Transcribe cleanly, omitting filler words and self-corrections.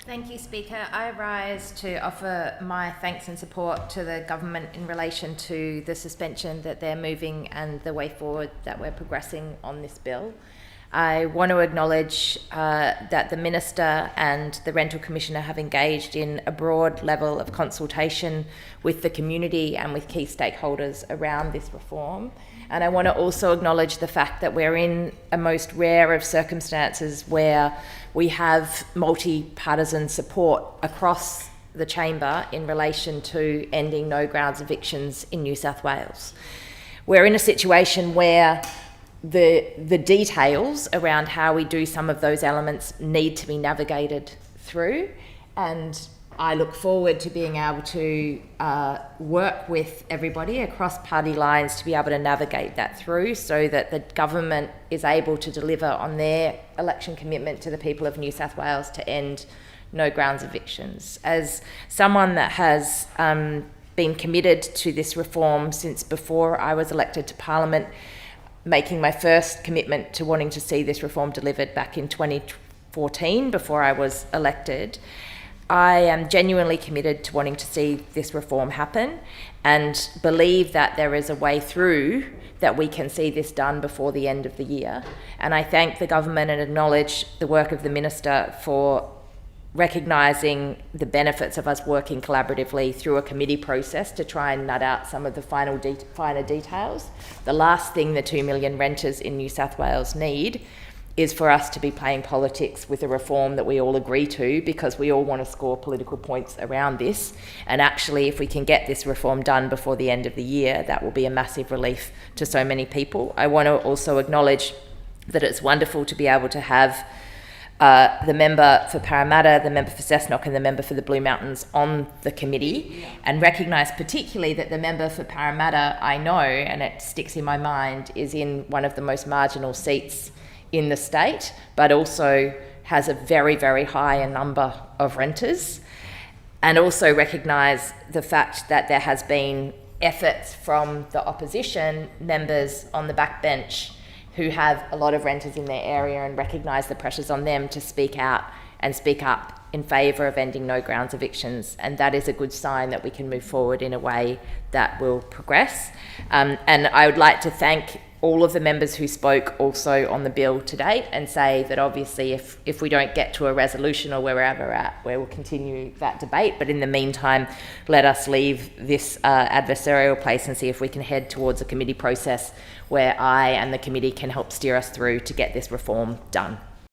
Thank you, Speaker. I rise to offer my thanks and support to the government in relation to the suspension that they're moving and the way forward that we're progressing on this bill. I want to acknowledge that the Minister and the Rental Commissioner have engaged in a broad level of consultation with the community and with key stakeholders around this reform. And I want to also acknowledge the fact that we're in a most rare of circumstances where we have multi-partisan support across the chamber in relation to ending no grounds evictions in New South Wales. We're in a situation where the details around how we do some of those elements need to be navigated through, and I look forward to being able to work with everybody across party lines to be able to navigate that through so that the government is able to deliver on their election commitment to the people of New South Wales to end no grounds evictions. As someone that has been committed to this reform since before I was elected to Parliament, making my first commitment to wanting to see this reform delivered back in 2014 before I was elected, I am genuinely committed to wanting to see this reform happen and believe that there is a way through that we can see this done before the end of the year. And I thank the government and acknowledge the work of the Minister for recognising the benefits of us working collaboratively through a committee process to try and nut out some of the finer details. The last thing the 2 million renters in New South Wales need is for us to be playing politics with a reform that we all agree to, because we all want to score political points around this. And actually, if we can get this reform done before the end of the year, that will be a massive relief to so many people. I want to also acknowledge that it's wonderful to be able to have the member for Parramatta, the member for Cessnock and the member for the Blue Mountains on the committee, and recognise particularly that the member for Parramatta, I know, and it sticks in my mind, is in one of the most marginal seats in the state, but also has a very, very high number of renters, and also recognise the fact that there has been efforts from the opposition members on the backbench who have a lot of renters in their area and recognise the pressures on them to speak out and speak up in favour of ending no grounds evictions. And that is a good sign that we can move forward in a way that will progress. And I would like to thank all of the members who spoke also on the bill today and say that obviously if we don't get to a resolution or wherever we're at, we will continue that debate. But in the meantime, let us leave this adversarial place and see if we can head towards a committee process where I and the committee can help steer us through to get this reform done.